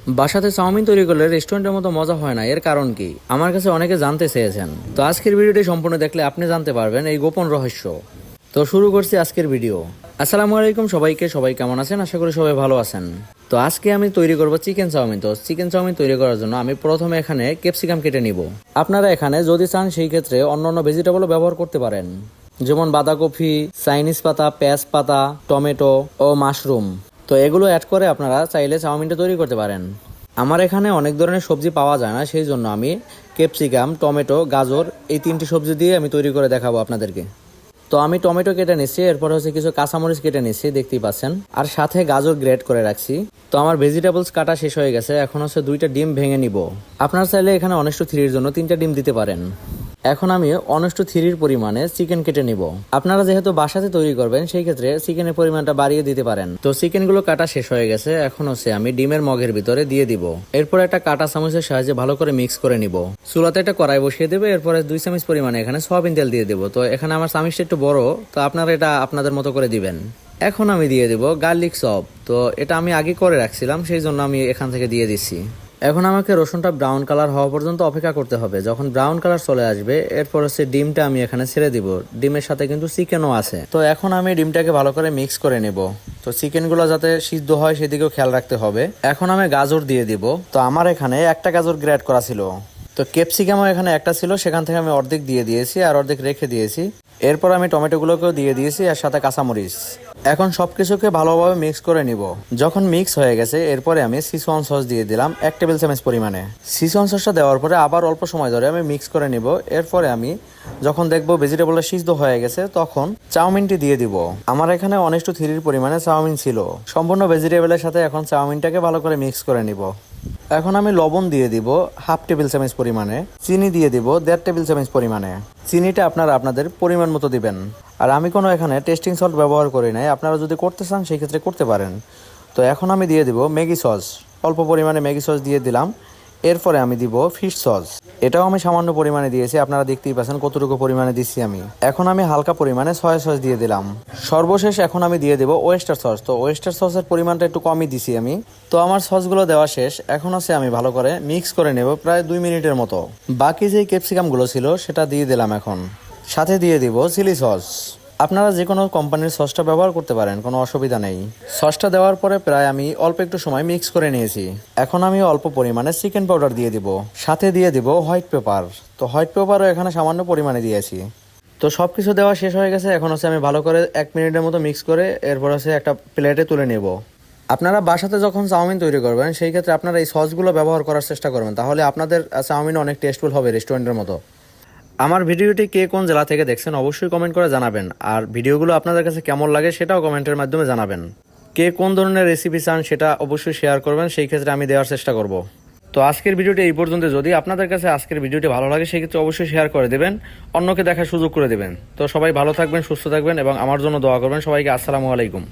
বাসাতে চাউমিন তৈরি করলে রেস্টুরেন্টের মতো মজা হয় না, এর কারণ কি? আমার কাছে অনেকে জানতে চেয়েছেন। তো আজকের ভিডিওটি সম্পূর্ণ দেখলে আপনি জানতে পারবেন এই গোপন রহস্য। তো শুরু করছি আজকের ভিডিও। আসসালামু আলাইকুম সবাইকে, সবাই কেমন আছেন? আশা করি সবাই ভালো আছেন। তো আজকে আমি তৈরি করব চিকেন চাউমিন। তো চিকেন চাউমিন তৈরি করার জন্য আমি প্রথমে এখানে ক্যাপসিকাম কেটে নিব। আপনারা এখানে যদি চান সেই ক্ষেত্রে অন্যান্য ভেজিটেবলও ব্যবহার করতে পারেন, যেমন বাঁধাকপি, চাইনিজ পাতা, পেঁয়াজ পাতা, টমেটো ও মাশরুম। তো এগুলো অ্যাড করে আপনারা চাইলে চাউমিনটা তৈরি করতে পারেন। আমার এখানে অনেক ধরনের সবজি পাওয়া যায় না, সেই জন্য আমি ক্যাপসিকাম, টমেটো, গাজর এই তিনটি সবজি দিয়ে আমি তৈরি করে দেখাবো আপনাদেরকে। তো আমি টমেটো কেটে নিচ্ছি, এরপর হচ্ছে কিছু কাঁচামরিচ কেটে নিচ্ছি, দেখতেই পাচ্ছেন, আর সাথে গাজর গ্রেট করে রাখছি। তো আমার ভেজিটেবলস কাটা শেষ হয়ে গেছে, এখন হচ্ছে 2টা ডিম ভেঙে নিব। আপনার চাইলে এখানে 1:3 জন্য 3টা ডিম দিতে পারেন। এখন আমি 1:3 পরিমাণে চিকেন কেটে নিব। আপনারা যেহেতু বাসাতে তৈরি করবেন সেই ক্ষেত্রে চিকেনের পরিমাণটা বাড়িয়ে দিতে পারেন। তো চিকেনগুলো কাটা শেষ হয়ে গেছে, এখন হচ্ছে আমি ডিমের মগের ভিতরে দিয়ে দিব। এরপর একটা কাটা চামচের সাহায্যে ভালো করে মিক্স করে নিব। চুলাতে একটা কড়াই বসিয়ে দেবে, এরপরে 2 চামচ পরিমাণে এখানে সয়াবিন তেল দিয়ে দেবো। তো এখানে আমার চামচটা একটু বড়, তো আপনারা এটা আপনাদের মতো করে দিবেন। এখন আমি দিয়ে দেবো গার্লিক সপ। তো এটা আমি আগে করে রাখছিলাম, সেই জন্য আমি এখান থেকে দিয়ে দিচ্ছি। এখন আমাকে রসুনটা ব্রাউন কালার হওয়া পর্যন্ত অপেক্ষা করতে হবে। যখন ব্রাউন কালার চলে আসবে, এরপর হচ্ছে ডিমটা আমি এখানে ছেড়ে দিব। ডিমের সাথে কিন্তু চিকেনও আছে। তো এখন আমি ডিমটাকে ভালো করে মিক্স করে নেব। তো চিকেনগুলো যাতে সিদ্ধ হয় সেদিকেও খেয়াল রাখতে হবে। এখন আমি গাজর দিয়ে দিব। তো আমার এখানে একটা গাজর গ্রেট করা ছিল। তো ক্যাপসিকামও এখানে একটা ছিল, সেখান থেকে আমি অর্ধেক দিয়ে দিয়েছি আর অর্ধেক রেখে দিয়েছি। এরপর আমি টমেটোগুলোকেও দিয়ে দিয়েছি আর সাথে কাঁচামরিচ। এখন সবকিছুকে ভালোভাবে মিক্স করে নিব। যখন মিক্স হয়ে গেছে, এরপরে আমি সিজওয়ান সস দিয়ে দিলাম 1 টেবিল চামচ পরিমাণে। সিজওয়ান সসটা দেওয়ার পরে আবার অল্প সময় ধরে আমি মিক্স করে নিব। এরপরে আমি যখন দেখবো ভেজিটেবলটা সিদ্ধ হয়ে গেছে, তখন চাউমিনটি দিয়ে দিব। আমার এখানে 1:3 পরিমাণে চাউমিন ছিল। সম্পূর্ণ ভেজিটেবলের সাথে এখন চাউমিনটাকে ভালো করে মিক্স করে নিব। এখন আমি লবণ দিয়ে দিব 1/2 টেবিল চামচ পরিমাণে। চিনি দিয়ে দিব 1.5 টেবিল চামচ পরিমাণে। চিনিটা আপনারা আপনাদের পরিমাণ মতো দিবেন। আর আমি কোনো এখানে টেস্টিং সল্ট ব্যবহার করি নাই, আপনারা যদি করতে চান সেই ক্ষেত্রে করতে পারেন। তো এখন আমি দিয়ে দিব ম্যাগি সস। অল্প পরিমাণে ম্যাগি সস দিয়ে দিলাম। এরপরে আমি দিব ফিশ সস। এটাও আমি সামান্য পরিমাণে দিয়েছি, আপনারা দেখতেই পাচ্ছেন কতটুকু পরিমাণে দিচ্ছি আমি। এখন আমি হালকা পরিমাণে সয়া সস দিয়ে দিলাম। সর্বশেষ এখন আমি দিয়ে দেব ওয়েস্টার সস। তো ওয়েস্টার সসের পরিমাণটা একটু কমই দিছি আমি। তো আমার সসগুলো দেওয়া শেষ, এখন হচ্ছে আমি ভালো করে মিক্স করে নেব প্রায় 2 মিনিটের মতো। বাকি যে ক্যাপসিকামগুলো ছিল সেটা দিয়ে দিলাম এখন। সাথে দিয়ে দিব চিলি সস। আপনারা যে কোনো কোম্পানির সসটা ব্যবহার করতে পারেন, কোনো অসুবিধা নেই। সসটা দেওয়ার পরে প্রায় আমি অল্প একটু সময় মিক্স করে নিয়েছি। এখন আমি অল্প পরিমাণে চিকেন পাউডার দিয়ে দিব। সাথে দিয়ে দিব হোয়াইট পেপার। তো হোয়াইট পেপারও এখানে সামান্য পরিমাণে দিয়েছি। তো সব কিছু দেওয়া শেষ হয়ে গেছে, এখন হচ্ছে আমি ভালো করে 1 মিনিটের মতো মিক্স করে এরপর হচ্ছে একটা প্লেটে তুলে নেব। আপনারা বাসাতে যখন চাউমিন তৈরি করবেন সেই ক্ষেত্রে আপনারা এই সসগুলো ব্যবহার করার চেষ্টা করবেন, তাহলে আপনাদের চাউমিন অনেক টেস্টফুল হবে রেস্টুরেন্টের মতো। আমার ভিডিওটি কে কোন জেলা থেকে দেখছেন অবশ্যই কমেন্ট করে জানাবেন। আর ভিডিওগুলো আপনাদের কাছে কেমন লাগে সেটাও কমেন্টের মাধ্যমে জানাবেন। কে কোন ধরনের রেসিপি চান সেটা অবশ্যই শেয়ার করবেন, সেই ক্ষেত্রে আমি দেওয়ার চেষ্টা করব। তো আজকের ভিডিওটি এই পর্যন্ত। যদি আপনাদের কাছে আজকের ভিডিওটি ভালো লাগে সেই ক্ষেত্রে অবশ্যই শেয়ার করে দেবেন, অন্যকে দেখার সুযোগ করে দেবেন। তো সবাই ভালো থাকবেন, সুস্থ থাকবেন এবং আমার জন্য দোয়া করবেন। সবাইকে আসসালামু আলাইকুম।